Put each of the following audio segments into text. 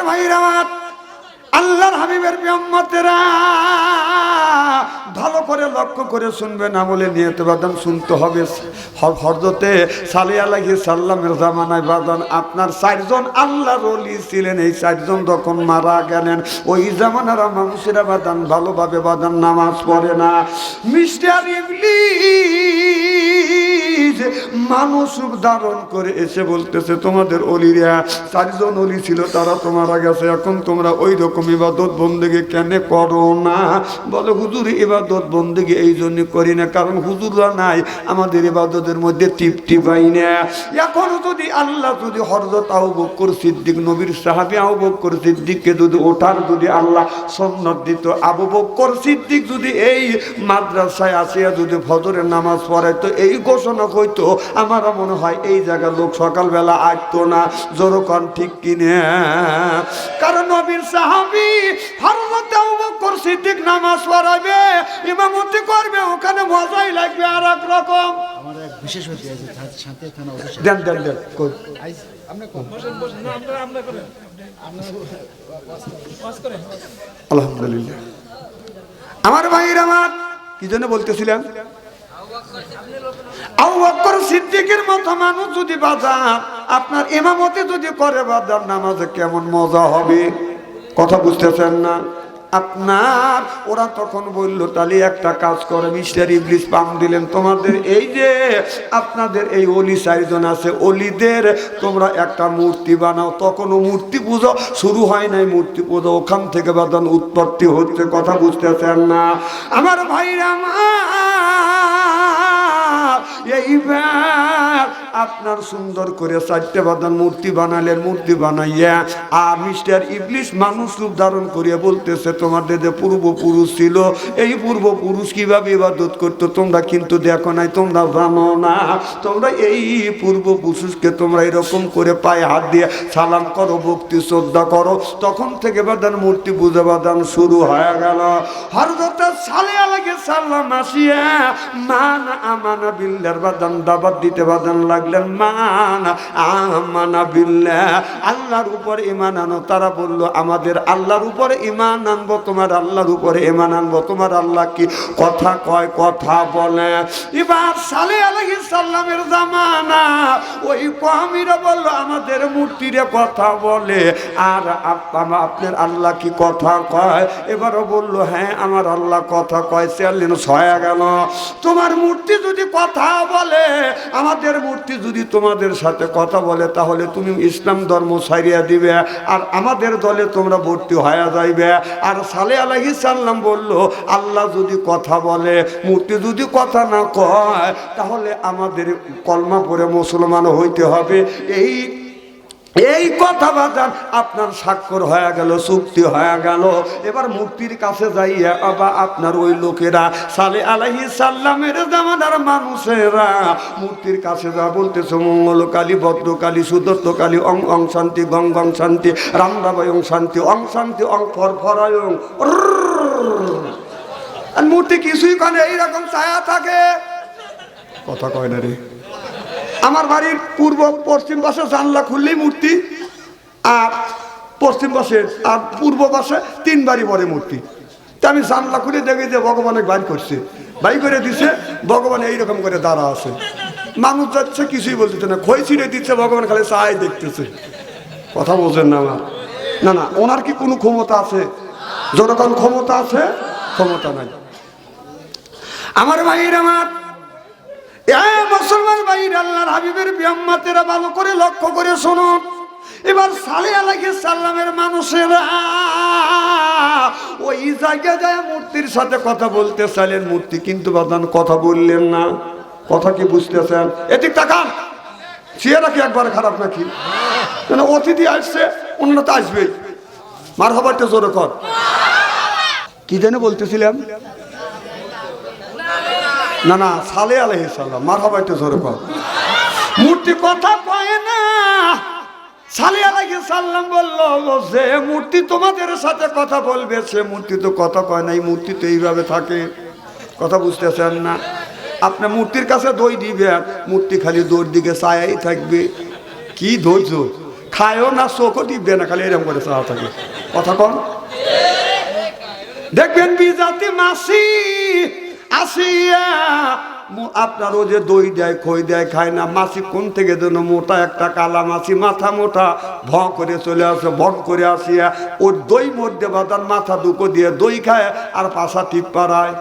ভাইরা, আল্লাহর হাবিবের উম্মতেরা ভালো করে লক্ষ্য করে শুনবেন, আমলে নিয়ত বাদান শুনতে হবে। হযরতে সালেহ আলাইহিস সালামের জামানায় বাদান আপনার 4 জন আল্লাহর ওলি ছিলেন। এই 4 জন যখন মারা গেলেন, ওই জামানার মানুষেরা বাদান ভালোভাবে বাদান নামাজ পড়ে না। মিস্টার ইবলিস মানুষ ধারণ করে এসে বলতেছে, তোমাদের ওলিরা 4 জন ওলি ছিল, তারা তো মারা গেছে, এখন তোমরা ওই রকম ইবাদত বন্দেগি কেন করো না? বলে হুজুর ইবাদত বন্দেগি এই জন্য করি না, কারণ হুজুররা নাই, আমাদের ইবাদতের মধ্যে তৃপ্তি পাই না। এখন যদি আল্লাহ যদি হযরত আবু বকর সিদ্দিক, নবীর সাহাবী আবু বকর সিদ্দিককে যদি ওঠার যদি আল্লাহ সুন্নাত দিত, আবু বকর সিদ্দিক যদি এই মাদ্রাসায় আসিয়া যদি ফজরের নামাজ পড়ে, তো এই ঘোষণা হইতো, আমার মনে হয় এই জায়গার লোক সকালবেলা আসতো না। জোরকান ঠিক কিনে? কারণ নবীর সাহাবী হযরত আবু বকর সিদ্দিক নামাজ পড়াবে, ইমামতি করবে, ওখানে মজাই লাগবে আর এক রকম। আমার এক বিশেষ হতে আছে শান্তি থানা অফিসে। দেন দেন দেন কই আপনি বসেন বসেন, না আমরা করেন, আপনি ওয়াজ করেন। আলহামদুলিল্লাহ। আমার ভাইরা, আমার কি জন্য বলতেছিলাম, আবু বকর সিদ্দিকের মতো মানুষ যদি বাজার আপনার ইমামতি যদি করে, বাজার নামাজে কেমন মজা হবে, কথা বুঝতেছেন না আপনার? ওরা তখন বললো, তাহলে একটা কাজ করে, মিস্টার ইবলিস পাম দিলেন, তোমাদের এই যে আপনাদের এই ওলি 4 জন আছে, ওলিদের তোমরা একটা মূর্তি বানাও। তখনও মূর্তি পুজো শুরু হয় নাই, মূর্তি পুজো ওখান থেকে বাদান উৎপত্তি হচ্ছে, কথা বুঝতেছেন না আমার ভাইরা? এইবার আপনার সুন্দর করে 4টে বাদান মূর্তি বানালেন, মূর্তি বানাইয়া আর মিস্টার ইবলিস মানুষ রূপ ধারণ করিয়া বলতেছে, তোমাদের যে পূর্বপুরুষ ছিল, এই পূর্বপুরুষ কিভাবে ইবাদত করতো তোমরা কিন্তু দেখো নাই, তোমরা জানো না। তোমরা এই পূর্বপুরুষকে তোমরা এরকম করে পায়ে হাত দিয়ে সালাম করো, ভক্তি শ্রদ্ধা করো। তখন থেকে বাদান মূর্তি পূজা বাদান শুরু হয়ে গেল। হযরত সালেহ আলাইহিস সালাম আসিয়া মান আমানা বিল্লাহর বাদান দাবাত দিতে বাদান লাগলেন, মান আমানা বিল্লাহ, আল্লাহর উপর ঈমান আনো। তারা বলল, আমাদের আল্লাহর উপরে ঈমান আনবো, তোমার আল্লাহর উপরে ঈমান আনবো। তোমার আল্লাহ কি কথা কয়, কথা বলে? এবার সালেহ আলাইহিস সালামের জামানা, ওই কওমিরা বলল, আমাদের মূর্তিরে কথা বলে, আর আপনার আল্লাহ কি কথা কয়? এবারও বলল, হ্যাঁ আমার আল্লাহ কথা কয়। চ্যালেঞ্জ হয়ে গেল, তোমার মূর্তি যদি কথা বলে, আমাদের মূর্তি যদি তোমাদের সাথে কথা বলে, তাহলে তুমি ইসলাম ধর্ম ছাড়িয়া দিবে, আর আমাদের দলে তোমরা ভর্তি হয়ে যাইবে। আর সালেহ আলাইহিস সালাম বলল, আল্লাহ যদি কথা বলে, মূর্তি যদি কথা না কয়, তাহলে আমাদের কলমা পড়ে মুসলমান হইতে হবে। এই কথা বাজান আপনার স্বাক্ষর হয়ে গেল, চুক্তি হয়ে গেল। এবার মূর্তির কাছে যাইয়া আবার আপনার ওই লোকেরা, সালেহ আলাইহিস সালামের জামানার মানুষেরা মূর্তির কাছে যা বলতেছে, মঙ্গলকালী, ভদ্রকালী, সুদত্তকালী, অং অং শান্তি, গং গং শান্তি, রামরাবয়ং শান্তি, অং শান্তি, অং ফরফরায়ং। আর মূর্তি কিছুই কানে এইরকম ছায়া থাকে, কথা কয় না রে। আমার বাড়ির পূর্ব পশ্চিম পাশে জানলা খুললেই মূর্তি, আর পশ্চিম পাশে আর পূর্ব পাশে 3 বাড়ি পরে মূর্তি। তা আমি জানলা খুলে দেখি যে ভগবানের বাইর করছে, বাই করে দিছে, ভগবান এইরকম করে দাঁড়া আছে, মানুষ যাচ্ছে, কিছুই বলতেছে না, খই ছিঁড়ে দিচ্ছে, ভগবান খালি চাই দেখতেছে। কথা বলছেন না আমার? না না, ওনার কি কোনো ক্ষমতা আছে? যতক্ষণ ক্ষমতা আছে, ক্ষমতা নাই। আমার ভাইয়ের, আমার মুসলমান ভাইয়ের, আল্লাহর হাবিবের উম্মতেরা ভালো করে লক্ষ্য করে শুনুন। এবার সালেহ আলাইহিস সালামের মানুষেরা ওই জায়গায় যায় মূর্তির সাথে কথা বলতে চাইলেন, মূর্তি কিন্তু বাদান কথা বললেন না। কথা কি বুঝতেছেন? এদিক তাকান, চেহারা কি একবার খারাপ নাকি? অতিথি আসছে, অন্যরা তো আসবেই। মারহাবাটা জোরে কর। কি যেন বলতেছিলাম? না না, সালেহ আলাইহিস সালাম, মারহাবাটা জোরে কর। মূর্তি কথা কয় না। সালেহ আলাইহিস সালাম বলল, যে মূর্তি তোমাদের সাথে কথা বলবে, সে মূর্তি তো কথা কয় না, এই মূর্তি তো এইভাবে থাকে। কথা বুঝতেছেন না? আপনি মূর্তির কাছে দই দিবেন, মূর্তি খালি দৌড় দিকে চায়াই থাকবে। কি ধৈর্য! খায়ও না, চোখও টিপবে না, খালি এরকম করে চাওয়া থাকে। কথা কন। দেখবেন বিজাতি মাসি আসিয়া আপনার ও যে দই দেয় খই দেয় খায় না, মাছি কোন থেকে যেন মোটা একটা কালা মাছি, মাথা মোটা, ভ করে চলে আসে, ভট করে আসিয়া ওর দই মধ্যে বাদান মাথা দুটো দিয়ে দই খায় আর পাশা টিপ পাড়ায়।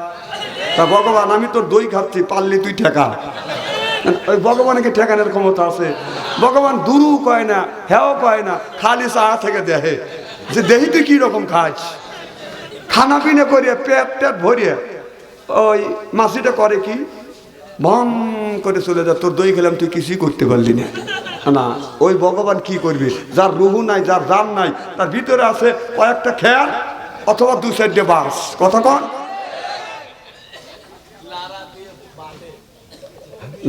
তা ভগবান আমি তো দই খাচ্ছি, পারলি তুই ঠেকা। ওই ভগবানকে ঠেকানোর ক্ষমতা আছে? ভগবান দুরু কয় না, হ্যাও কয় না, খালি চা থেকে দেহে যে দেহি তুই কি রকম খাস। খানা পিনে করিয়ে পেট টেট ভরিয়ে ওই মাছিটা করে কি, ভন করে চলে যা, তোর দই খেলাম তুই কিছুই করতে পারলি না। না, ওই ভগবান কি করবি? যার রুহু নাই, যার জান নাই, তার ভিতরে আছে কয়েকটা খেয়াল অথবা দু চারটে বাস। কথা কন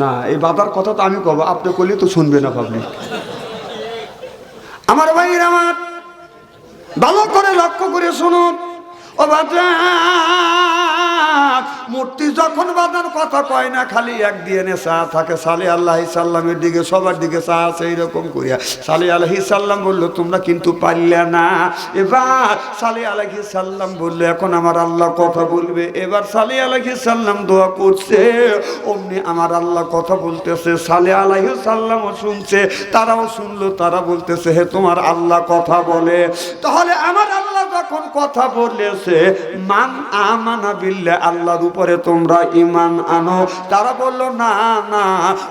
না, এই বাধার কথা তো আমি কব, আপনি করলে তো শুনবে না পাবলিক। আমার ভাইয়ের আমার ভালো করে লক্ষ্য করে শুনুন। ও বাবা, মূর্তি যখন বাদার কথা কয় না, খালি এক দিয়ে চা থাকে। সালে আল্লাহি সাল্লামের দিকে সবার দিকে চা আছে এইরকম করিয়া। সালে আলাইহি সাল্লাম বললো তোমরা কিন্তু পারলে না। এবার সালে আলাইহি সাল্লাম বললো এখন আমার আল্লাহ কথা বলবে। এবার সালে আলাইহি সাল্লাম দোয়া করছে, অমনি আমার আল্লাহ কথা বলতেছে। সালে আলাইহি সাল্লামও শুনছে, তারাও শুনলো, তারা বলতেছে হে তোমার আল্লাহ কথা বলে। তাহলে আমার আল্লাহ যখন কথা বলেছে, মান আমানা বিল্লাহ, আল্লাহর উপরে তোমরা ঈমান আনো। তারা বলল না না,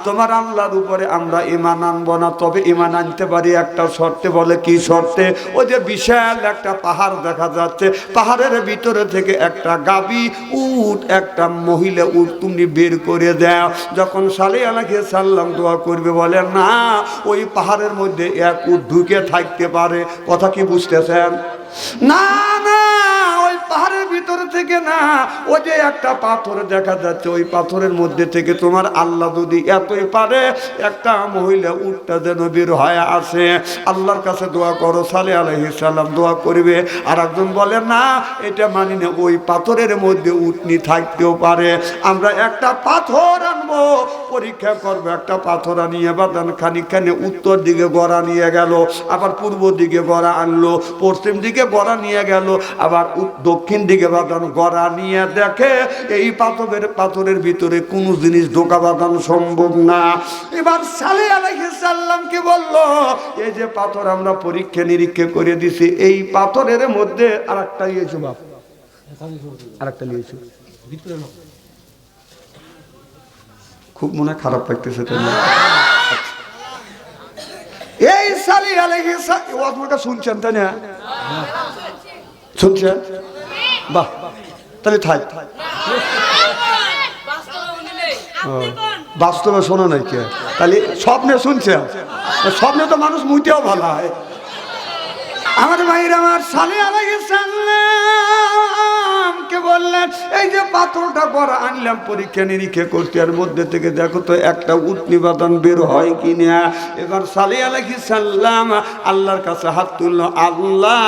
তোমার আল্লাহর উপরে আমরা ঈমান আনবো না, তবে ঈমান আনতে পারি একটা শর্তে। বলে কি শর্তে? ওই যে বিশাল একটা পাহাড় দেখা যাচ্ছে, পাহাড়ের ভিতরে থেকে একটা গাবি উট, একটা মহিলা উট তুমি বের করে দাও। যখন সালে আলাইহি সাল্লাম দোয়া করবে, বলে না, ওই পাহাড়ের মধ্যে এক উট ঢুকে থাকতে পারে। কথা কি বুঝতেছেন? না না, ওই পাহাড়ের ভিতরে থেকে না, ওই যে একটা পাথর দেখা যাচ্ছে, ওই পাথরের মধ্যে থেকে তোমার আল্লাহ যদি এতই পারে, একটা মহিলা উটটা যেন বের হয়ে আসে। আল্লাহর কাছে দোয়া করো। সালে আলাইহিস সালাম দোয়া করবে। আর একজন বলে না, এটা মানি না, ওই পাথরের মধ্যে উটনি থাকতেও পারে। আমরা একটা পাথর আনবো, পরীক্ষা করবো। একটা পাথর আনিয়ে বাদান খানিকখানি উত্তর দিকে গড়া নিয়ে গেল, আবার পূর্ব দিকে গড়া আনলো, পশ্চিম দিকে গড়া নিয়ে গেল, আবার দক্ষিণ দিকে বাদান গড়া নিয়ে দেখে এই পাথরের ভিতরে কোনো জিনিস ঢোকা বাদান সম্ভব না। এবার সালে আলাইহিস সাল্লামকে বলল, এই যে পাথর আমরা পরীক্ষা নিরীক্ষা করে দিছি, এই পাথরের মধ্যে আরেকটা নিয়েছো বাপ, আরেকটা নিয়েছো। খুব মনে খারাপ লাগতেছে তাই না? এই সালে আলাইহিস সাল্লাম আপনারা শুনছেন তাই না? শুনছেন? বাহ, তাহলে থাক। বাস্তবে শোনো নাই কে? তাহলে স্বপ্নে শুনছেন? স্বপ্নে তো মানুষ মুইতেও ভালো হয়। আমার ভাইরা, আমার সালে আলাইহিস সালামকে বললেন, এই যে পাথরটা বড় আনলাম পরীক্ষা নিরীক্ষা করতে, এর মধ্যে থেকে দেখো তো একটা উটনি বাদান বের হয় কিনা। এবার সালে আলাইহিস সালাম আল্লাহর কাছে হাত তুললো, আল্লাহ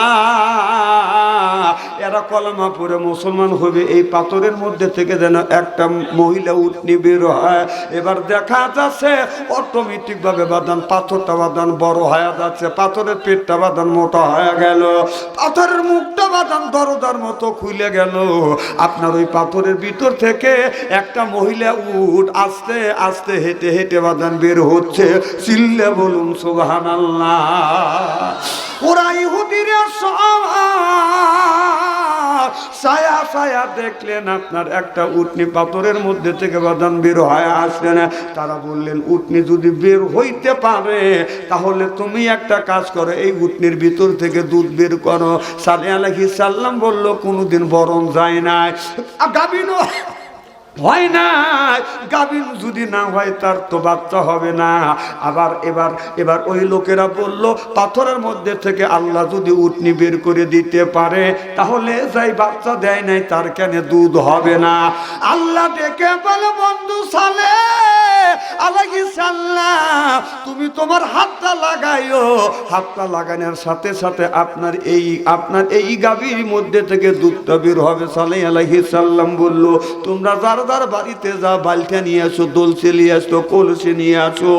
এরা কলমা পড়ে মুসলমান হবে, এই পাথরের মধ্যে থেকে যেন একটা মহিলা উটনি বের হয়। এবার দেখা যাচ্ছে অটোমেটিক ভাবে বাদান পাথরটা বাদান বড় হয়ে যাচ্ছে, পাথরের পেটটা বাদান মোটা হয়ে গেল, পাথরের মুখটা বাদান দরজার মতো খুলে গেল। আপনার ওই পাথরের ভিতর থেকে একটা মহিলা উট আস্তে আস্তে হেঁটে হেঁটে বাদান বের হচ্ছে। চিল্লে বলুন সুবহানাল্লাহ। ওরা ইহুদিরা ছায়া ছায়া দেখলেন আপনার একটা উটনি পাথরের মধ্যে থেকে বাদান বের হয়ে আসলেন। তারা বললেন, উটনি যদি বের হইতে পারে তাহলে তুমি একটা কাজ করো, এই উটনির ভিতর থেকে দুধ বের করো। সালে আলাইহিস সাল্লাম বলল, কোনোদিন বরণ যায় নাই, গাবিনো হয় না, গাভীর যদি না হয় তার তো বাচ্চা হবে না। আবার এবার ওই লোকেরা বলল, পাথরের মধ্যে থেকে আল্লাহ যদি উটনি বের করে দিতে পারে তাহলে যাই বাচ্চা দেয় নাই তার কেন দুধ হবে না? আল্লাহ ডেকে বলে, বন্ধু সালে আলাইহিস সালাম তুমি তোমার হাতটা লাগাইও। হাতটা লাগানোর সাথে সাথে আপনার এই গাভীর মধ্যে থেকে দুধটা বের হবে। সালেহ আলাইহিস সালাম বলল, তোমরা যার যার বাড়িতে যা বালতি নিয়ে আসো, দলসি নিয়ে আসো, কলসি নিয়ে আসো,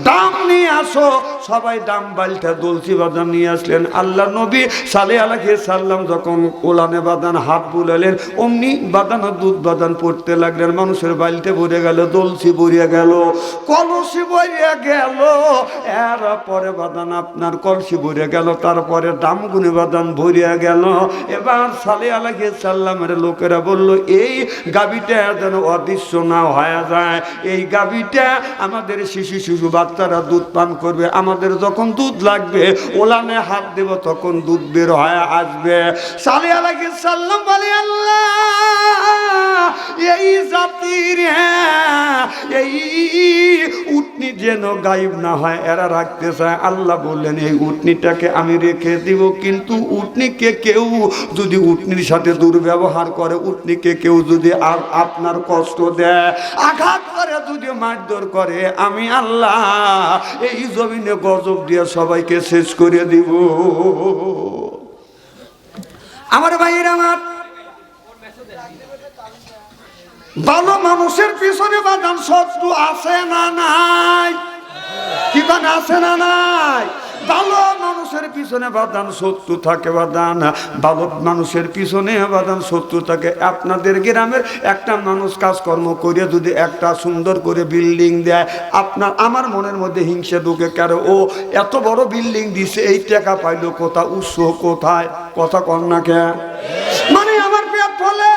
ডাম নিয়ে আসো। সবাই ডাম, বালতি, দলসি বাদান নিয়ে আসলেন। আল্লাহ নবী সালেহ আলাইহিস সালাম যখন কোলানে বাদান হাত বুলালেন, অমনি বাদান দুধ বাদান পড়তে লাগলেন। মানুষের বালতি ভরে গেল, দলসি ভরে গেল, কলসি ভরে গেল, এরপরে বাদান আপনার কলসি ভরে গেল, তারপরে ডামগুনি বাদান ভরে গেল। এবার সালেহ আলাইহিস সালামের লোকেরা বলল, এই গাভীটা যেন অদৃশ্য না হয়ে যায়। এই গাভীটা আমাদের শিশু বাচ্চারা দুধ পান করবে, আমাদের যখন দুধ লাগবে ওলানে হাত দেব তখন দুধ বের হয়ে আসবে। সালেহ আলাইহিস সালাম বলে, আল্লাহ এই জাতির এই উটনি যেন গায়েব না হয়, এরা রাখতে চায়। আল্লাহ বললেন, এই উটনিটাকে আমি রেখে দিব, কিন্তু উটনিকে কেউ যদি উটনির সাথে দুর্ব্যবহার করে, উটনিকে কেউ যদি আপনার কষ্ট দেয়, আঘাত করে, যদি মারধর করে, আমি আল্লাহ এই জমিনে গজব দিয়ে সবাইকে শেষ করে দিব। আমার ভাইয়ের, আমার ভালো মানুষের পিছনে বাদান শত্রু আছে না নাই? কি বান আছে না নাই? ভালো মানুষের পিছনে বাদান শত্রু থাকে, বাদান ভালো মানুষের পিছনে বাদান শত্রু থাকে। আপনাদের গ্রামের একটা মানুষ কাজকর্ম করে যদি একটা সুন্দর করে বিল্ডিং দেয়, আমার মনের মধ্যে হিংসা ঢুকে, কেন ও এত বড় বিল্ডিং দিছে, এই টাকা পাইলো কোথায়, উৎস কোথায়? কথা কর না কে? মানে আমার পেট ফলে,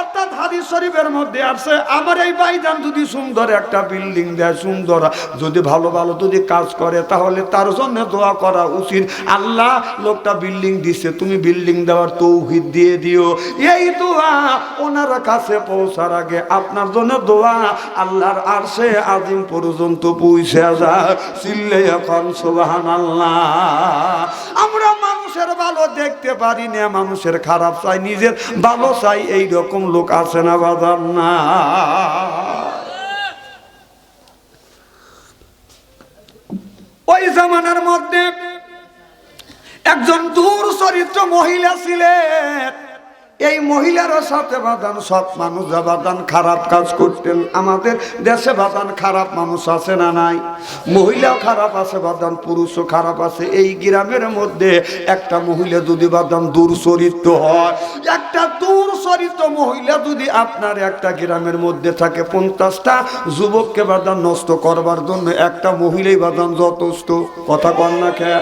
অর্থাৎ হাদিস শরীফের মধ্যে আছে, আমার এই ভাইজান যদি সুন্দর একটা বিল্ডিং দেয়, সুন্দর যদি ভালো ভালো যদি কাজ করে, তাহলে তার জন্য দোয়া করা উচিত। আল্লাহ লোকটা বিল্ডিং দিছে, তুমি বিল্ডিং দেওয়ার তৌফিক দিয়ে দিও। এই দোয়া ওনার কাছে পৌঁছার আগে আপনার জন্য দোয়া আল্লাহর আরশে আজিম পর্যন্ত পৌঁছে যায়। চিল্লে এখন সুবহানাল্লাহ। আমরা মানুষের ভালো দেখতে পারি না, মানুষের খারাপ চাই, নিজের ভালো চাই, এই রকম লোক আছে না বাজার না? ওই জামানার মধ্যে একজন দূর চরিত্র মহিলা ছিলেন। এই মহিলার সাথে বাদান সব মানুষ বাদান খারাপ কাজ করতেন। আমাদের দেশে বাদান খারাপ মানুষ আছে না নাই? মহিলাও খারাপ আছে বাদান, পুরুষও খারাপ আছে। এই গ্রামের মধ্যে একটা মহিলা যদি বাদান দূর চরিত্র হয়, একটা দূর চরিত্র মহিলা যদি আপনার একটা গ্রামের মধ্যে থাকে, 50টা যুবককে বাদান নষ্ট করবার জন্য একটা মহিলাই বাদান যথেষ্ট। কথা কন না খেয়ে?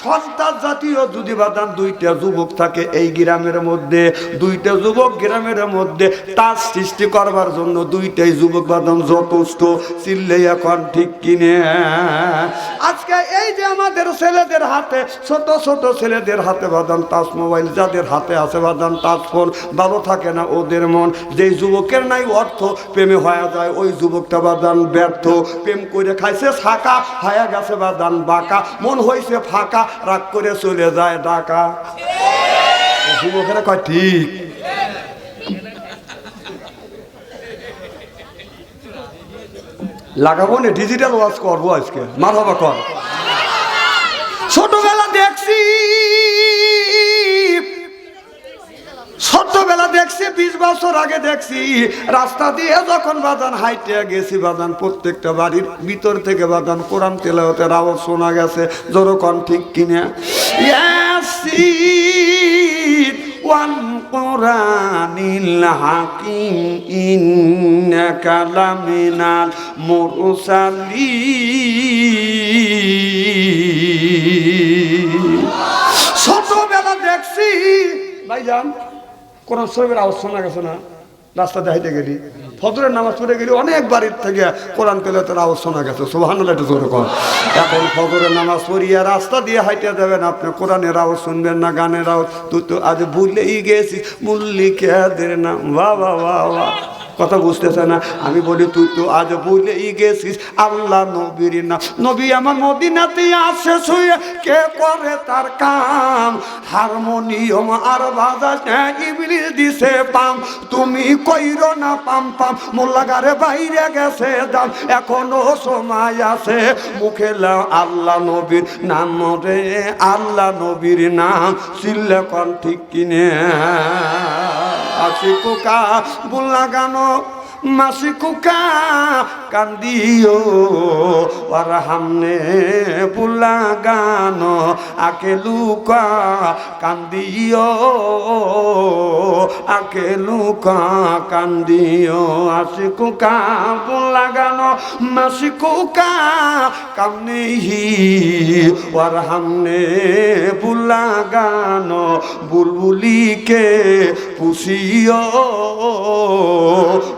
সন্তান জাতীয় যদি বাদান 2টা যুবক থাকে এই গ্রামের মধ্যে, 2টা যুবক গ্রামের মধ্যে তার সৃষ্টি করবার জন্য 2টাই যুবক বাদান যথেষ্ট। চিল্লে এখন ঠিক কিনে? আজকে এই যে আমাদের ছেলেদের হাতে, ছোট ছোট ছেলেদের হাতে বাদান টাচ মোবাইল, যাদের হাতে আছে বাদান টাচ ফোন, ভালো থাকে না ওদের মন। যেই যুবকের নাই অর্থ, প্রেমে হয়ে যায়, ওই যুবকটা বাদান ব্যর্থ। প্রেম করে খাইছে ছাকা, হয়ে গেছে বাদান বাঁকা, মন হয়েছে ফাঁকা, রাগ করে চলে যায় ঢাকা। যুবকেরা কয় ঠিক। লাগাবো না, ডিজিটাল ওয়াজ করবো আজকে, মারহাবা কর। ছোটবেলা দেখছি, ছোটবেলা দেখছি, 20 বছর আগে দেখছি, রাস্তা দিয়ে যখন বাদান হাইটে গেছি বাদান, প্রত্যেকটা বাড়ির ভিতর থেকে বাদান কোরআন তেলাওয়াতের আওয়াজ শোনা গেছে। জোরকন ঠিক কিনা? ইয়াসিন ওয়াল কুরআনিল হাকিম ইন্নাকা লামিনাল মুরসালিন। ছোটবেলা দেখছি ভাইজান কোরআন শরীফের আওয়াজ শোনা গেছে না? রাস্তা দেখাইতে গেলি, ফজরের নামাজ পড়ে গেলি, অনেক বাড়ির থেকে কোরআন তেলাওয়াতের আওয়াজ শোনা গেছে। সুবহানাল্লাহ, একটু জোরে কর। এখন ফজরের নামাজ পড়িয়া রাস্তা দিয়ে হাইতে যাবেন, আপনি কোরআনের আওয়াজ শুনবেন না গানের আওয়াজ? তুই তো আজ ভুলেই গেছিস মল্লিকাদের নাম। বাহ বাহ বাহ বাহ, কথা বুঝতেছে না। আমি বলি তুই তো আজ ভুলেই গেছিস আল্লাহ নবীর নাম। নবী আমার মদিনাতে আসে শুয়ে কে করে তার কাম, হারমোনিয়াম আর বাজাস ইবলিস দিছে পাম, তুমি কইরো না পাম পাম, মোল্লাগারে বাইরে গেছে দাম, এখনো সময় আছে মুখে লাও আল্লাহ নবীর নাম রে, আল্লাহ নবীর নাম চিল্লে কন ঠিক কিনে। আসি কুকা বুল্লা গানো মাসি কুকা কান্দিও আর হামনে বুল্লা গানো আকে লুকা কান্দিও, আকে লুকা কান্দিও। আসি কুকা বুল্লা গানো মাসি কুকা কামনেহি আর হামনে বুল্লা গানো বুলবুলিকে পুষিও,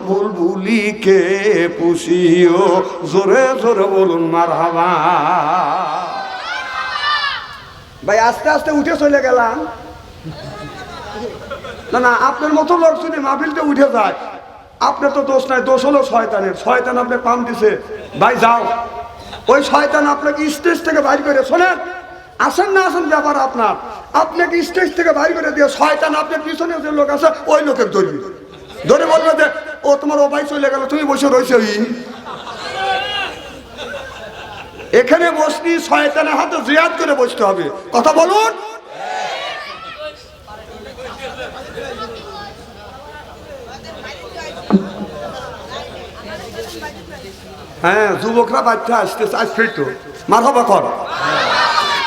বুলবুলিকে পুষিও। জোরে জোরে বলুন মারহাবা। ভাই আস্তে আস্তে উঠে চলে গেলাম না, না আপনার মতো লোক শুনে মাহফিলটা উঠে যায়, আপনার তো দোষ নাই, দোষ হলো শয়তানের। শয়তান আপনাকে পাম দিছে, ভাই যাও, ওই শয়তান আপনাকে স্টেজ থেকে বাইর করে, শোনেন আসেন না আসেন ব্যাপার আপনার, আপনাকে স্টেজ থেকে বাইর করে দিয়ে শয়তান আপনার পিছনে যে লোক আছে ওই লোকের ধরবি, ধরে বলবে যে ও তোমার ও ভাই চলে গেল, তুমি বসে রয়েছে। এখানে বসনি শয়তানের হাতে জিয়াদ করে বসতে হবে। কথা বলুন। হ্যাঁ যুবকরা বাচ্চা আসতেছে, আসবে তো মারহাবা কর।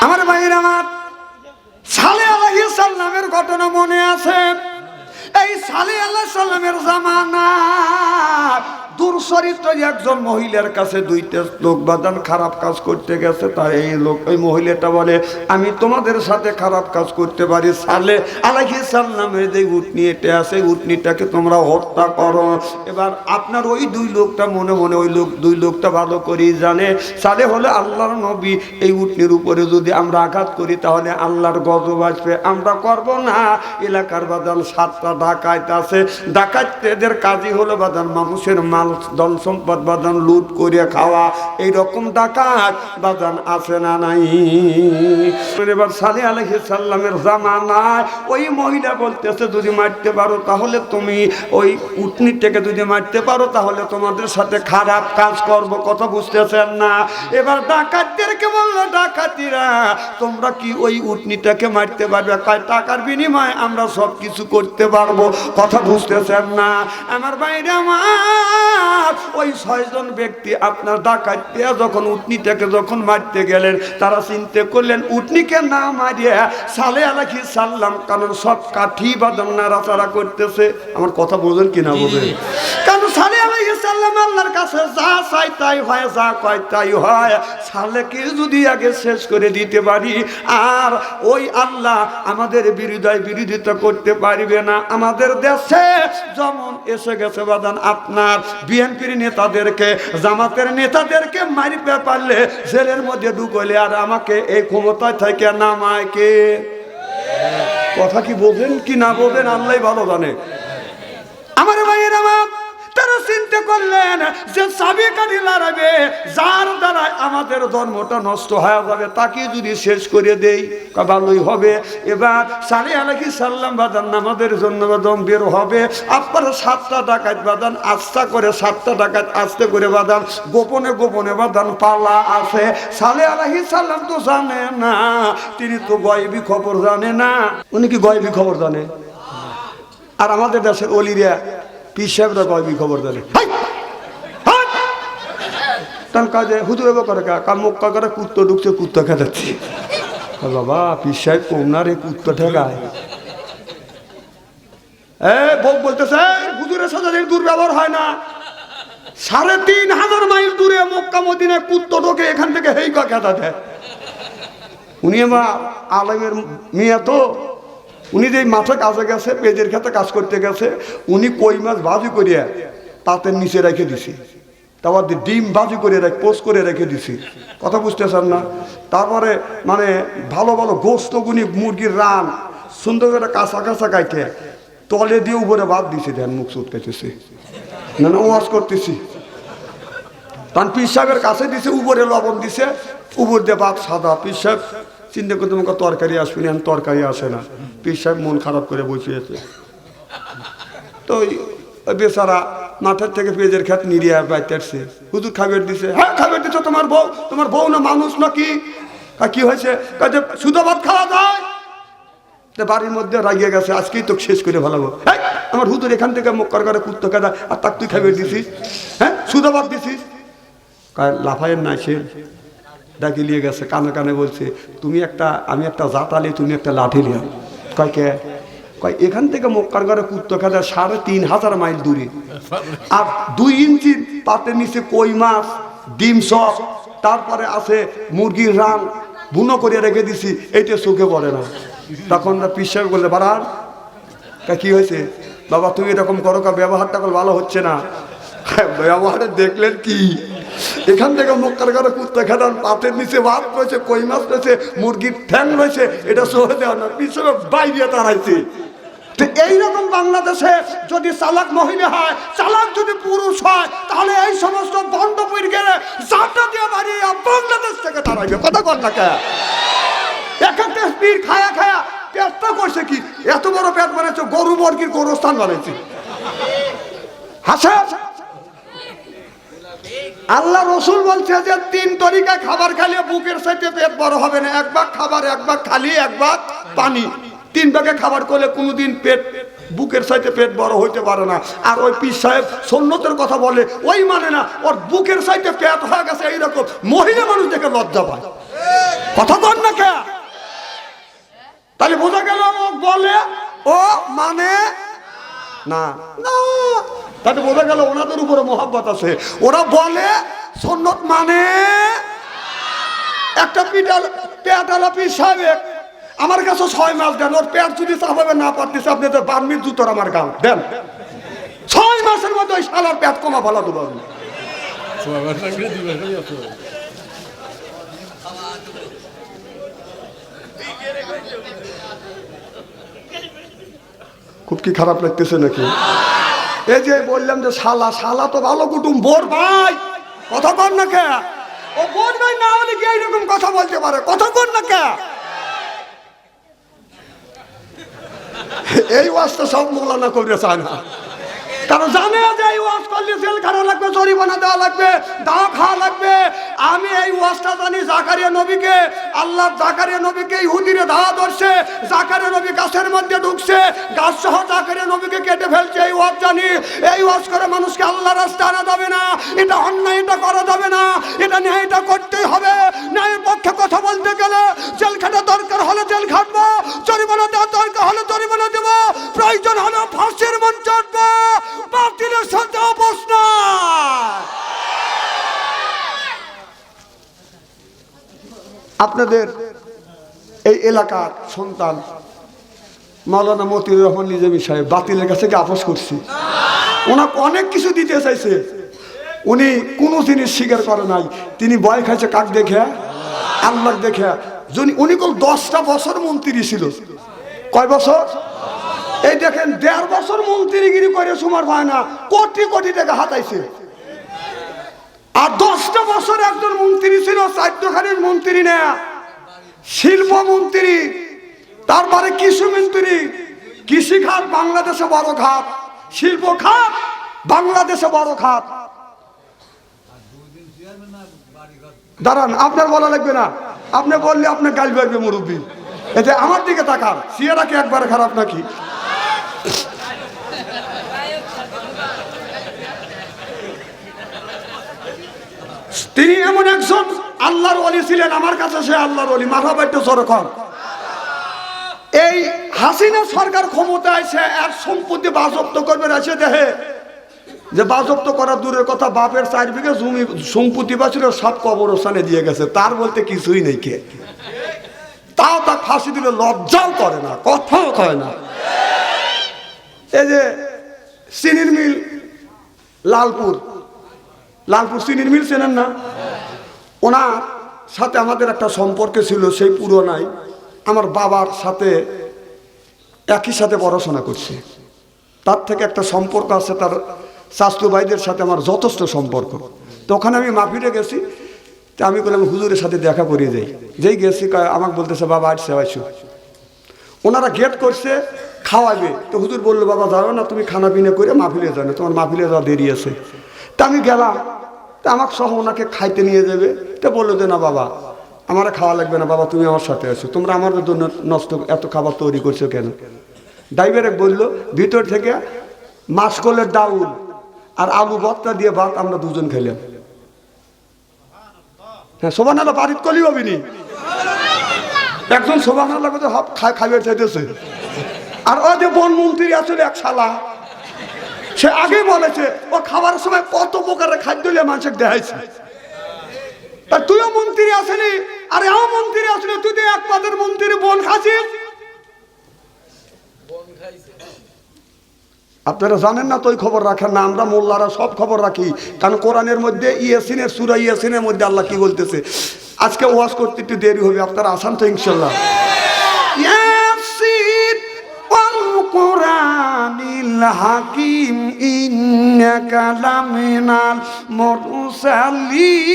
আমার ভাইয়ের আমার সালে আলাইহিস সালামের ঘটনা মনে আছে। এই সালে আলাইহিস সালামের জামানা দুর্চরিত্র একজন মহিলার কাছে দুইটা লোক বাদান খারাপ কাজ করতে গেছে। তাই এই লোক ওই মহিলাটা বলে আমি তোমাদের সাথে খারাপ কাজ করতে পারি, সালে আলাইহিস সালামের যে উটনি এটা আছে উটনিটাকে তোমরা হত্যা করো। এবার আপনার ওই দুই লোকটা মনে মনে ওই লোক দুই লোকটা ভালো করেই জানে সালে হলে আল্লাহর নবী, এই উটনির উপরে যদি আমরা আঘাত করি তাহলে আল্লাহর গজব আসবে, আমরা করব না। এলাকার বাদান 7টা ডাকাত আছে, ডাকাতদের কাজই হলো বাদান মানুষের মাল ধন সম্পদ বাদান লুট করে খাওয়া, এইরকম ডাকাত বাদান আছে না নাই? এবার সালে আলাইহিস সালামের জামানায় ওই মহিলা বলতেছে যদি মারতে পারো তাহলে তুমি ওই উটনিটাকে যদি মারতে পারো তাহলে তোমাদের সাথে খারাপ কাজ করব। কথা বুঝতেছেন না? এবার ডাকাতদেরকে বললো ডাকাতিরা তোমরা কি ওই উটনিটাকে মারতে পারবে? কয় টাকার বিনিময়ে আমরা সব কিছু করতে পারবো। কথা বুঝতেছেন না? আমার বাইরে আমার ওই 6 জন ব্যক্তি আপনার ডাকাত পেয়ে যখন উটনিটাকে যখন মারতে গেলেন তারা চিন্তা করলেন উটনিকে না মারিয়া সালে আলাইহিস সালাম, কারণ সব কাঠি বাদাম নাড়াচাড়া করতেছে। আমার কথা বোঝেন কিনা বোঝেন? কারণ সালে আলাইহিস সালাম আল্লাহর কাছে যা চাই তাই হয়, যা কয় তাই হয়। সালেকে যদি আগে শেষ করে দিতে পারি আর ওই আল্লাহ আমাদের বিরোধিতা করতে পারবে না। আমাদের দেশে যেমন এসে গেছে বাদান আপনার বিএনপির নেতাদেরকে জামাতের নেতাদেরকে মারিতে পারলে জেলের মধ্যে ঢুকলে আর আমাকে এই ক্ষমতায় থেকে নামায় কে? কথা কি বোঝেন কি না বোঝেন আল্লাহই ভালো জানে। আমার ভাইয়ের আমার তারা চিন্তা করলেন যে চাবি কাঠি লড়াবে যার দ্বারা আমাদের ধর্মটা নষ্ট হয়ে যাবে তাকে যদি শেষ করে দেই ভালোই হবে। এবার সালে আলাইহিস সালাম বাদান নামাজের জন্য বাদান বের হবে। আপনারা 7টা ডাকাত বাদান আস্তে করে 7টা ডাকাত আস্তে করে বাদান গোপনে গোপনে বাদান পালা আছে। সালে আলাইহিস সালাম তো জানে না, তিনি তো গায়বী খবর জানে না। উনি কি গায়বী খবর জানে? আর আমাদের দেশের অলিরা পীর সাহেবরা গায়বী খবর জানে। তার কাজে হুজুর করে মক্কা করে কুত্তো ঢুকছে, কুত্তো খেদাচ্ছি। বাবা পীর সাহেব কোমনার এই কুত্তো ঠেকায়। বউ বলতেছে হুজুরের সাথে দুর্ব্যবহার হয় না। 3500 মাইল দূরে মক্কা মদিনায় কুত্তো ঢোকে, এখান থেকে হেই খেদা দেয়। উনি আমার আলেমের মেয়ে তো, উনি যে মাঠে কাজে গেছে পেঁজের খেতে কাজ করতে গেছে, উনি কই মাছ ভাজি করিয়া পাতের নিচে রেখে দিছি, তারপর ডিম ভাজি করে পোস্ট করে রেখে দিছি। কথা বুঝতেছেন না? তারপরে মানে ভালো ভালো গোস্তগুনি মুরগির রান সুন্দর করে কাঁচা কাঁচা কাইটে তলে দিয়ে উপরে ভাত দিছে, দেন মুখ সুট খাইতেছে। না না ওয়াজ করতেছি। তখন পীর সাহেবের কাছে দিছে, উপরে লবণ দিছে, উপর দিয়ে ভাত সাদা। পীর সাহেব চিন্তা করতে আমাকে তরকারি আসবে না, তরকারি আসে না। পীর সাহেব মন খারাপ করে বসিয়েছে। তো ওই বেচারা মাথার থেকে পেঁয়াজের খেত নিরিয়া বাইতে আসছে। হুজুর খাবার দিছে। হ্যাঁ খাবার দিছো, তোমার বউ না মানুষ নাকি? কি হয়েছে? কাজে শুধু ভাত খাওয়া যায়। বাড়ির মধ্যে রাগিয়ে গেছে, আজকেই তো শেষ করে ফেলাবো। হ্যাঁ আমার হুজুর এখান থেকে মক্কার করে কুত্তো কাদা, আর তাক তুই খাবার দিছিস? হ্যাঁ শুধু ভাত দিছিস? লাফায়ের নাই সে ডাকি নিয়ে গেছে, কানে কানে বলছে, আমি একটা জাতালি, তুমি একটা লাঠি লিয়া। কয় কে? কয় এখান থেকে মক্কার ঘরে কুত্তো খেলা ৩,৫০০ মাইল দূরে, আর ২ ইঞ্চি পাতের নিচে কই মাছ, ডিম চপ, তারপরে আছে মুরগির রান বুনো করে রেখে দিছি, এইটা চোখে পড়ে না। তখন পীর সাহেব বললে, বাড়ান কি হয়েছে বাবা, তুমি এরকম করো, ব্যবহারটা ভালো হচ্ছে না। ব্যবহারে দেখলেন কি, এখান থেকে মক্কার ঘরে কুত্তা খেলার পাতের নিচে ভাত রয়েছে, কই মাছ রয়েছে, মুরগির ঠ্যাং রয়েছে, এটা সহে দেওয়া না। পীর সাহেব বাইরে তাড়াইছে। তো এইরকম বাংলাদেশে যদি চালাক মহিলা হয়, চালাক যদি পুরুষ হয়, তাহলে এই সমস্ত বন্ধ পীর গেলে জাটা দিয়ে বাড়িয়ে বাংলাদেশ থেকে তাড়াইবে। কথা কর না কে? এক একটা পীর খায়া খায়া পেটটা করছে কি, এত বড় পেট বানাইছে, গরু বর্গির গোরস্থান বানাইছে। হাসে আল্লাহ রসুল বলছে যে ৩ তরিকা খাবার খাইলে বুকের সাইতে পেট বড় হবে না। 1 ভাগ খাবার, 1 ভাগ খালি, 1 ভাগ পানি। 3 ভাগে খাবার করলে কোনোদিন পেট বুকের সাইতে পেট বড় হইতে পারে না। আর ওই পীর সাহেব সুন্নতের কথা বলে, ওই মানে না, ওর বুকের সাইতে পেট হয়ে গেছে এইরকম। মহিলা মানুষ দেখে লজ্জা পায়। কথা বল না কে? তাহলে বোঝা গেল ও বলে, ও মানে না না, তাতে বোঝা গেল ওনাদের উপরে মহব্বত আছে। ওরা বলে সুন্নত মানে। একটা পেটালা পীর সাহেব আমার কাছে 6 মাস দেন, ওর পেট যদি চাপাবে না পারতেছে, আপনি তো বার্মির জুতোর আমার গান দেন। 6 মাসের মধ্যে ওই শালার পেট কমা ফেলা দেবো। খুব কি খারাপ লাগতেছে নাকি? এই যে বললাম যে শালা তো ভালো কুটুম, বোর ভাই। কথা কর না কে? ও বোর ভাই না হলে কি এইরকম কথা বলতে পারে? কথা কর না কে? এই ওয়াজটা সব মৌলানা করতে চায় না, কারণ জানে যে এই ওয়াজ করলে জেল খাওয়া লাগবে, জরিমানা দেওয়া লাগবে, দাওয়া খাওয়া লাগবে। আমি এই ওয়াজটা জানি, জাকারিয়া নবীকে, আল্লাহ জাকারিয়া নবীকে ইহুদিরে দাওয়া ধরছে, জাকারিয়া নবী গাছের মধ্যে ঢুকছে, গাছ সহ জাকারিয়া নবীকে কেটে ফেলছে। এই ওয়াজ জানি। এই ওয়াজ করে মানুষকে আল্লাহর রাস্তায় আনা যাবে না, এটা অন্যায়, এটা করা যাবে না, এটা ন্যায়টা করতেই হবে। ন্যায়ের পক্ষে কথা বলতে গেলে জেল খাটা দরকার হলে জেল খাটবো, জরিমানা দেওয়ার দরকার হলে জরিমানা দেবো, প্রয়োজন হলে ফাঁসির মঞ্চে উঠবো। বাতিলের সাথে আপোষ না। আপনাদের এই এলাকার সন্তান মাওলানা মতিউর রহমান নিজামী সাহেব বাতিলের কাছে কি আপোষ করছি? ওনাকে অনেক কিছু দিতে চাইছে, উনি কোনো জিনিস স্বীকার করে নাই। তিনি ভয় খাইছে কাক দেখে? আল্লাহ দেখে। উনি কোন 10টা বছর মন্ত্রী ছিল। কয় বছর? এই দেখেন 1.5 বছর মন্ত্রীগিরি করে সুমার হয় না, কোটি কোটি টাকা হাতাইছে। আর 10টা বছর একজন মন্ত্রী ছিল, 14খানির মন্ত্রী না, শিল্পমন্ত্রী, তারপরে কৃষি মন্ত্রী। কৃষি খাত বাংলাদেশে বড় খাত, শিল্প খাত বাংলাদেশে বড় খাত। দাঁড়ান, আপনার বলা লাগবে না, আপনি বললে আপনি গাল বেরবে মুরব্বী। এতে আমার দিকে তাকান, সিয়ারা কি একবারে খারাপ নাকি? তিনি এমন একজন আল্লাহর ওলি ছিলেন, আমার কাছে সে আল্লাহর ওলি। মাথা বাইতে সরকার, এই হাসিনা সরকার ক্ষমতায় সে এক সম্পত্তি বাজপ্ত করবে, এসে দেখে যে বাজপ্ত করার দূরের কথা, বাপের 4 বিঘা জমি সম্পত্তি বাঁচিল, সব কবরস্থানে দিয়ে গেছে। তার বলতে কিছুই নেই, কে তাও তার ফাঁসি দিলে লজ্জাও করে না, কথাও কয় না। এই যে চিনির মিল লালপুর চিনির মিল চেনেন না? ওনার সাথে আমাদের একটা সম্পর্ক ছিল, সেই পুরোনাই। আমার বাবার সাথে একই সাথে পড়াশোনা করছে, তার থেকে একটা সম্পর্ক আছে। তার শাস্ত্র ভাইদের সাথে আমার যথেষ্ট সম্পর্ক। তো ওখানে আমি মাহফিলে গেছি, তো আমি বললাম হুজুরের সাথে দেখা করিয়ে যাই। যেই গেছি আমাকে বলতেছে বাবা আসছে আইসো। ওনারা গেট করছে খাওয়াবে, তো হুজুর বললো বাবা যাও না, তুমি খানা পিনা করে মাহফিলে যাও না, তোমার মাহফিলে যাওয়া দেরি আছে। তা আমি গেলাম, তা আমাকে সহ ওনাকে খাইতে নিয়ে যাবে। তো বললো যে না বাবা আমার খাওয়া লাগবে না, বাবা তুমি আমার সাথে আসো, তোমরা আমাদের জন্য নষ্ট এত খাবার তৈরি করছো কেন? ড্রাইভারে বললো ভিতর থেকে মাসকলের ডাউল আর আলু ভর্তা দিয়ে ভাত আমরা দুজন খেলাম। হ্যাঁ সোবানাল্লাহ বাড়ির কলি হবিনি, একজন সোবানাল্লাহ কথা খাইবে চাইতেছে। আর ও যে বনমন্ত্রী আসলে এক শালা, সে আগে বলেছে ও খাবার সময় কত প্রকারের খাদ্য মানুষকে দেখাইছে। তা তুইও মন্ত্রী আসেনি, আর এও মন্ত্রী আসলে তুই তো এক পাদের মন্ত্রী বন খাচ্ছিস। আপনারা জানেন না তো ওই খবর রাখেন না, আমরা মোল্লারা সব খবর রাখি। কারণ কোরআনের মধ্যে ইয়াসিনের সূরা ইয়াসিনের মধ্যে আল্লাহ কি বলতেছে, আজকে ওয়াজ করতে একটু দেরি হবে, আপনারা আসান তো ইনশাল্লাহ। ইয়াসিন ওয়াল কুরআনিল হাকিম ইন্নাকা লামিনাল মুরসালিন।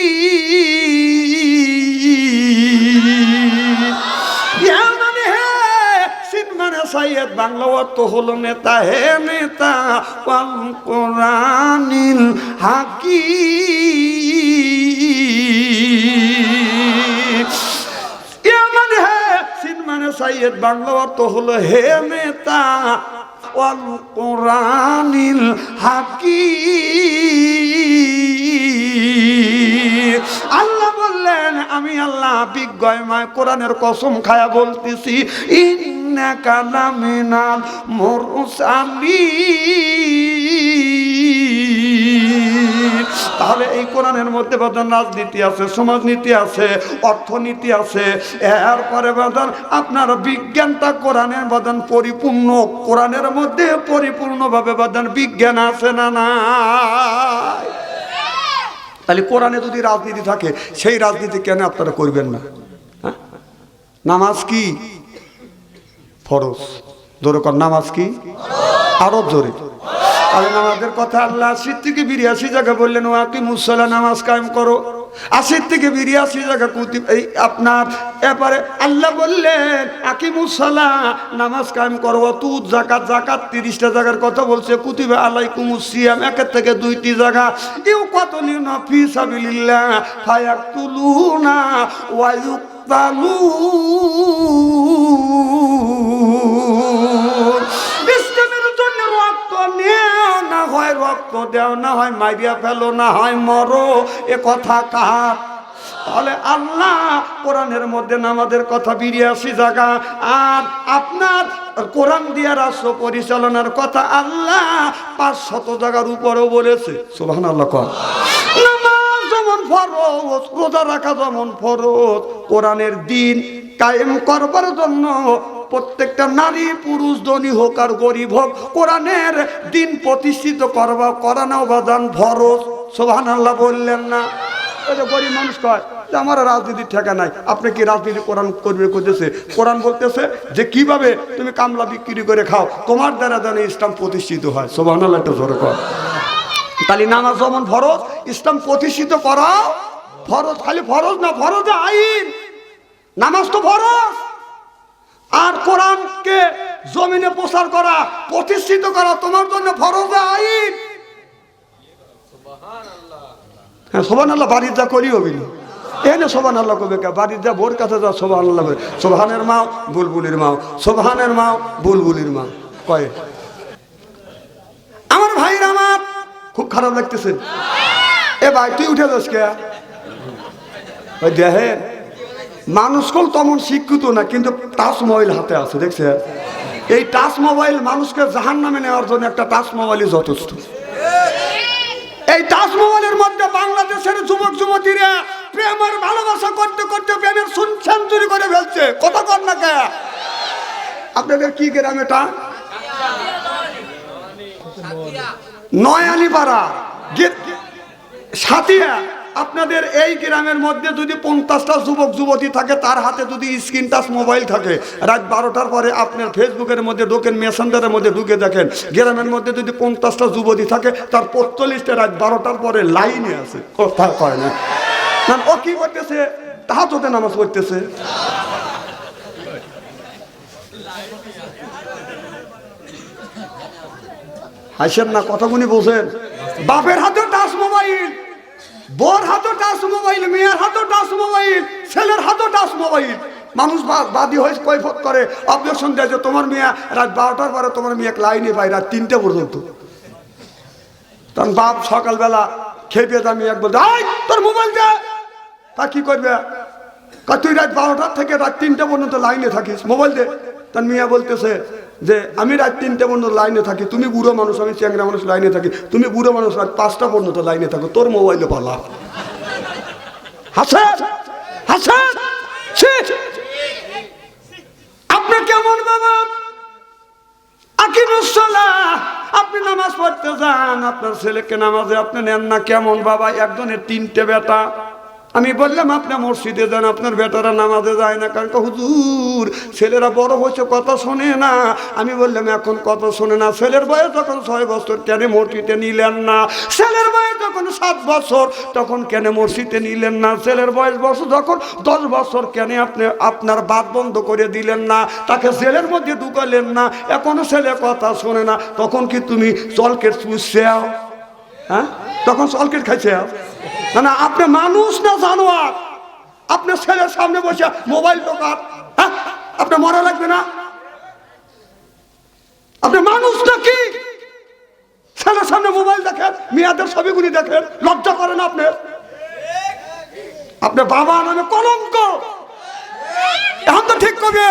মানে সাইয়েদ বাংলা অর্থ হলো নেতা, হে নেতা ওয়াল কুরআনিল হাকিম। মানে হে সিন মানে সাইয়েদ বাংলা অর্থ হলো হে নেতা ওয়াল কুরআনিল হাকিম। আল্লাহ বললেন আমি আল্লাহ বিজ্ঞময় কোরআনের কসম খায়া বলতেছি, ইন্নাকা লামিনাল মুরসালিন। তাহলে এই কোরআনের মধ্যে বাদান রাজনীতি আছে, সমাজনীতি আছে, অর্থনীতি আছে, এরপরে বাদান আপনার বিজ্ঞানটা কোরআনের বাদান পরিপূর্ণ। কোরআনের মধ্যে পরিপূর্ণভাবে বাদান বিজ্ঞান আছে না নাই? তাহলে কোরআনে যদি রাজনীতি থাকে, সেই রাজনীতি কেন আপনারা করবেন না? হ্যাঁ, নামাজ কি ফরজ? জোরে কর, নামাজ কি? আরো জোরে। তাহলে নামাজের কথা আল্লাহ ৮০ থেকে ৮২ জায়গা বললেন ওয়াকিমুস সালাহ, নামাজ কায়েম করো। ৮০ থেকে ৮২ জায়গা এই আপনার এবারে আল্লাহ বললেন আকিমুস সালাহ, নামাজ কায়েম করো। তুত যাকাত, যাকাত ৩০টা জায়গার কথা বলছে। কুতিবা আলাইকুমুস সিয়াম ১ থেকে ২টি জায়গা। ইউকাতুলুনা ফি সাবিলিল্লাহ ফায়াকতুলুনা ওয়া ইউকতালুন। ইসলামের জন্য রক্ত নেও না হয় রক্ত দেও, না হয় মারিয়া ফেলো, না হয় মরো। এ কথা কার? তাহলে আল্লাহ কোরআনের মধ্যে নামাজের কথা ৮২ জায়গা, আর আপনার কোরআন দিয়ে রাষ্ট্র পরিচালনার কথা আল্লাহ ৫০০ জায়গার উপরেও বলেছে। সুবহানাল্লাহ। নামাজ যেমন ফরজ, রোজা রাখা যেমন ফরজ, কোরআনের দিন কায়েম করবার জন্য প্রত্যেকটা নারী পুরুষ ধনী হোক আর গরিব হোক, কোরআনের দিন প্রতিষ্ঠিত করানো বাদান ফরজ। সুবহানাল্লাহ বললেন না? গরিব মানুষ কয় যে আমার রাজনীতির ঠেকা নাই। আপনি কি রাজনীতি কোরআন করবে করতেছে? কোরআন বলতেছে যে কিভাবে তুমি কামলা বিক্রি করে খাও, তোমার দ্বারা যেন ইসলাম প্রতিষ্ঠিত হয়। সুবহানাল্লাহ একটা জোরে কর। তাহলে নামাজ যেমন ফরজ, ইসলাম প্রতিষ্ঠিত করা ফরজ। খালি ফরজ না, ফরজ আইন। নামাজ তো ফরজ, আর কোরআনকে জমিনে প্রচার করা, প্রতিষ্ঠিত করা তোমার জন্য ফরজ আইন। হ্যাঁ সুবহানাল্লাহ। বাড়ির যা করি হবি না, এনে সুবহানাল্লাহ কবে কা? বাড়ির যা বোর কাছে যা সুবহানাল্লাহ। সুবহানের মাও বুলবুলির মাও, সুবহানের মাও বুলবুলির মা কয়। আমার ভাইরা আমার খুব খারাপ লাগতেছে। এ ভাই তুই উঠে যাস কে? ওই দেখেন মানুষকেও তেমন শিক্ষিত না, কিন্তু টাচ মোবাইল হাতে আছে, দেখছে? এই টাচ মোবাইল মানুষকে জাহান্নামে নেওয়ার জন্য একটা টাচ মোবাইলই যথেষ্ট। এই টাচ মোবাইলের মধ্যে বাংলাদেশের যুবক যুবতীরা প্রেমের ভালোবাসা করতে করতে প্রেমের সেঞ্চুরি করে ফেলছে। কথা কর না কে? আপনাদের কি গ্রাম এটা? নয়ালিপাড়া, সাথিয়া, আপনাদের এই গ্রামের মধ্যে যদি 50টা যুবক যুবতী থাকে, তার হাতে যদি স্ক্রিন টাচ মোবাইল থাকে, রাত 12টার পরে আপনার ফেসবুকের মধ্যে ঢোকেন, মেসেঞ্জারের মধ্যে ঢুকে দেখেন, গ্রামের মধ্যে যদি 50টা যুবতী থাকে, তার 45টা রাত 12টার পরে লাইনে আছে, কথা কয় না। ও কি করতেছে? তাহাজ্জুদে নামাজ পড়তেছে। হাসেন না, কথাগুলি বোঝেন। বাপের হাতে টাচ মোবাইল, বোর হাতে টাচ মোবাইল, মেয়ের হাতে টাচ মোবাইল, ছেলের হাতে টাচ মোবাইল। মানুষ বাদী হয়ে কৈফত করে, অবজেকশন দেয় যে তোমার মেয়ে রাত 12টার পরে তোমার মেয়ে লাইনে পায় রাত 3টে পর্যন্ত। তখন বাপ সকালবেলা খেপে দামি এক বলতে, তোর মোবাইল দে। তা কি করবে? তুই রাত 12টার থেকে রাত 3টে পর্যন্ত লাইনে থাকিস, মোবাইল দে। তার মেয়ে বলতেছে যে আমি রাত 3টে পর্যন্ত লাইনে থাকি, তুমি বুড়ো মানুষ, আমি চ্যাংরা মানুষ লাইনে থাকি, তুমি বুড়ো মানুষ রাত 5টা পর্যন্ত লাইনে থাকো, তোর মোবাইলে পালা। হাসেন হাসেন, আপনি কেমন বাবা? আপনি নামাজ পড়তে যান, আপনার ছেলেকে নামাজে আপনি নেন না, কেমন বাবা? একজনের 3টে বেটা। আমি বললাম আপনি মসজিদে যান, আপনার বেটারা নামাজে যায় না। কারণ হুজুর ছেলেরা বড় হয়েছে, কথা শোনে না। আমি বললাম এখন কথা শোনে না, ছেলের বয়স যখন 6 বছর কেন মসজিদে নিলেন না? ছেলের বয়স যখন 7 বছর তখন কেন মসজিদে নিলেন না? ছেলের বয়স যখন 10 বছর কেন আপনি আপনার বাদ বন্ধ করে দিলেন না? তাকে জেলের মধ্যে ঢুকালেন না? এখনো ছেলে কথা শোনে না, তখন কি তুমি চলকেট চুষছে? হ্যাঁ, তখন চলকেট খাইছে? না, আপনি মানুষ না জানোয়ার? আপনার ছেলের সামনে বসে মোবাইল টোকার, হ্যাঁ? আপনি মরা লাগবে না? আপনি মানুষ নাকি? ছেলের সামনে মোবাইল দেখেন, মেয়েদের ছবিগুলি দেখেন, লজ্জা করেন আপনি? আপনি বাবা নামে কলঙ্ক। এখন তো ঠিক কবে?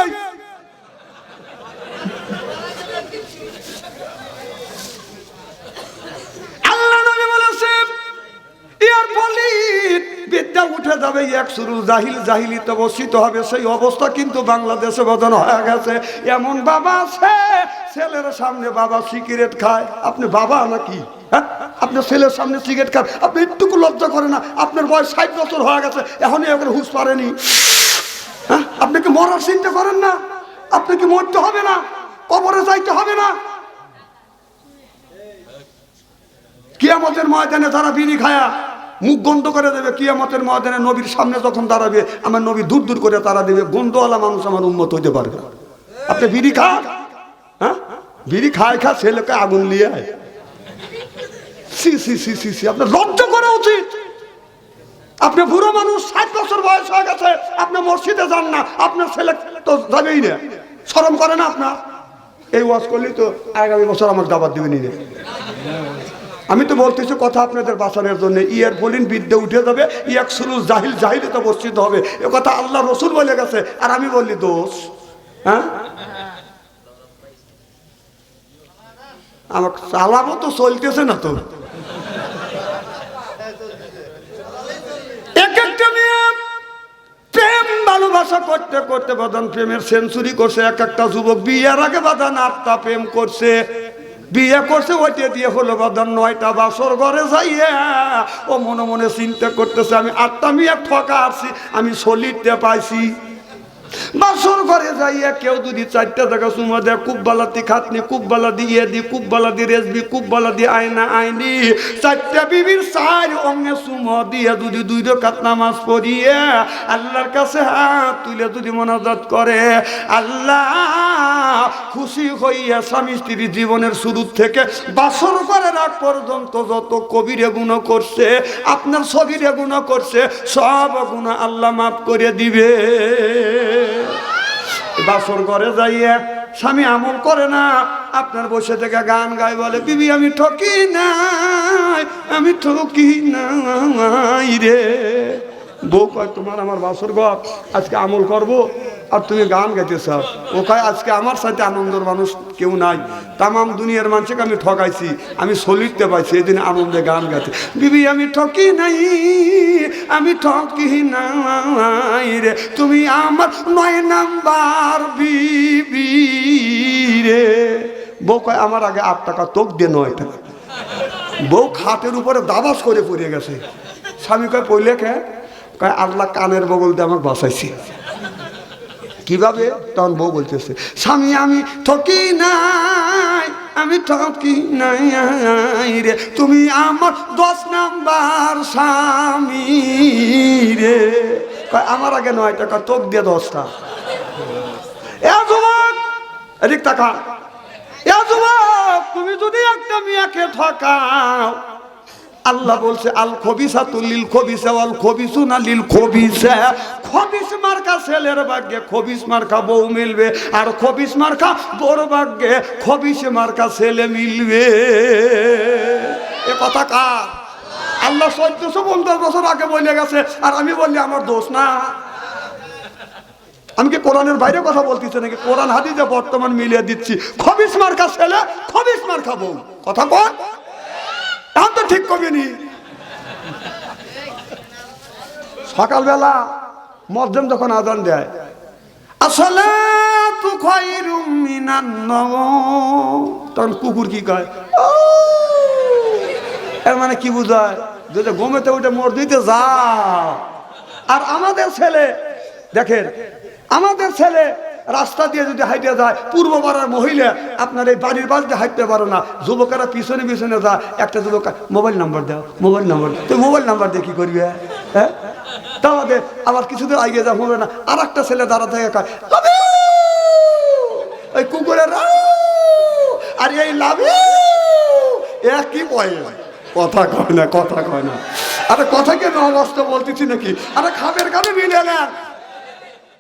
আল্লাহ নবী বলেছেন বিদ্যা উঠে যাবে, এক শুরু জাহিলিতে বসিত হবে। সেই অবস্থা কিন্তু বাংলাদেশে বদন হয়ে গেছে। এমন বাবা আছে, ছেলের সামনে বাবা সিগারেট খায়। আপনি বাবা নাকি? হ্যাঁ, আপনার ছেলের সামনে সিগারেট খান, আপনি একটুকু লজ্জা করে না? আপনার বয়স 60 বছর হয়ে গেছে, এখনই এখন হুঁশ পারেনি। হ্যাঁ, আপনি কি মরার চিন্তা করেন না? আপনি কি মরতে হবে না? কবরে যাইতে হবে না? কিয়ামতের ময়দানে যারা বিড়ি খায়া মুখ গন্ধ করে দেবে, কিয়ামতের ময়দানে নবীর সামনে যখন দাঁড়াবে, আমার নবী দূর দূর করে তারা দেবে, গন্ধওয়ালা মানুষ আমার উম্মত হইতে পারবে না। আপনি বিড়ি খান, হ্যাঁ, বিড়ি খায় ছেলেকে আগুন নিয়ে আয়। সি সি সি সি সি, আপনার লজ্জা করা উচিত। আপনি বুড়ো মানুষ, 60 বছর বয়স হয়ে গেছে, আপনি মসজিদে যান না, আপনার ছেলে তো যাবেই না। শরম করে না আপনার? এই ওয়াজ করলেই তো আগামী বছর আমার দাবাত দিবেন। আমি তো বলতেছি কথা আপনাদের বাঁচানোর জন্য। ইয়ার বলিন বিদ্যা উঠে যাবে, ইয়াক শুরু জাহিলিতে বর্ষিত হবে, এ কথা আল্লাহ রসুল বলে গেছে, আর আমি বললি দোষ? হ্যাঁ, আমার চালাবো তো চলতেছে না তো। এক একটা মেয়ে প্রেম ভালোবাসা করতে করতে বাদান প্রেমের সেঞ্চুরি করছে। এক একটা যুবক বিয়ের আগে বাদান 8টা প্রেম করছে, বিয়ে করছে, ওইটা দিয়ে হলো বাদান 9টা বাসর ঘরে যাইয়া ও মনে মনে চিন্তা করতেছে আমি 8টা মেয়ে ঠকা আসছি, আমি সলিতে পাইছি। বাসর ঘরে যাইয়া কেউ যদি 4টা জায়গা চুমা দেয়, কুব্বালাতি খাতনি, কুব্বালাদি ইয়েদি, কুব্বালাদি রেজবি, কুব্বালাদি আয়না আইনি, 4টা বিবির 4 অঙ্গে চুমা দিয়ে যদি 2 রাকাত নামাজ পড়িয়ে আল্লাহর কাছে হাত তুলে যদি মোনাজাত করে, আল্লাহ খুশি হইয়া স্বামী স্ত্রী জীবনের শুরু থেকে বাসর ঘরে রাত পর্যন্ত যত কবিরে গুনাহ করছে, আপনার সগীরে গুনাহ করছে, সব গুনাহ আল্লাহ মাফ করে দিবে। বাসর ঘরে যাইয়া স্বামী আমল করে না, আপনার বসে থেকে গান গায়, বলে বিবি আমি ঠকি নাই, আমি ঠকি নাই রে। বউ কয় তোমার আমার বাসর ঘর, আজকে আমল করবো আর তুমি গান গাইতেছ। ও কয় আজকে আমার সাথে আনন্দের মানুষ কেউ নাই, তামাম দুনিয়ার মানুষকে আমি ঠকাইছি, আমি সলিতে পাইছি, এই দিন আনন্দে গান গাইছে। বিবি আমি ঠকি নাই, আমি ঠকি নাই রে, তুমি আমার 9 নাম্বার বিবি রে। বউ কয় আমার আগে 8 টাকা তোক দিয়ে 9 টাকা। বউ খাটের উপরে দাবাস করে পড়ে গেছে, স্বামী কয় পইলে কে? কয় আল্লাহ কানের বগল দিয়ে আমাকে বাঁচাইছে। কিভাবে? তখন বউ বলতেছে, স্বামী আমি ঠকি নাই, আমি ঠকি নাই রে, তুমি আমার 10 নাম্বার স্বামী রে। কয় আমার আগে 9 টাকা, তোক দিয়ে 10টা। এ যুবক এদিক তাকা, এ যুবক তুমি যদি একটা মেয়েকে ঠকাও, আল্লাহ বলছে আল খবিসাতু লিল খবিসা ওয়াল খবিসুনা লিল খবিসা। খবিস মার্কা ছেলের ভাগ্যে খবিস মার্কা বউ মিলবে, আর খবিস মার্কা বউর ভাগ্যে খবিস মার্কা ছেলে মিলবে। এ কথা কার? আল্লাহ 1450 বছর আগে বলে গেছে, আর আমি বললি আমার দোষ না? আমি কি কোরআনের বাইরে কথা বলতেছি নাকি? কোরআন হাদিসে বর্তমান মিলিয়ে দিচ্ছি। খবিস মার্কা ছেলে, খবিস মার্কা বউ। কথা কন, এখন তো ঠিক কবিনি। সকালবেলা মসজিদ যখন আজান দেয়, আসসালাতু খায়রুম মিনান নাওম, তখন কুকুর কি কয়? এর মানে কি বুঝায়? যদি ঘুমেতে উঠে মোড় দিতে যাও। আর আমাদের ছেলে দেখেন, আমাদের ছেলে রাস্তা দিয়ে যদি হাইটে যায়, পূর্ব পাড়ার মহিলা আপনার এই বাড়ির বাস দিয়ে হাঁটতে পারো না, যুবকেরা পিছনে পিছনে যায়। একটা যুবক মোবাইল নাম্বার দাও, মোবাইল নাম্বার। তুই মোবাইল নাম্বার দিয়ে কি করবি? হ্যাঁ, তাহলে আবার কিছুদিন আগে যা হবে না, আর একটা ছেলে দাঁড়া থেকে কয় ওই কুকুরের আর এই লাভি একই বয়ে। কথা কয় না, কথা কয় না। আরে কথা কে নষ্ট বলতেছি নাকি? আরে খাবের কানে মিলে নেন।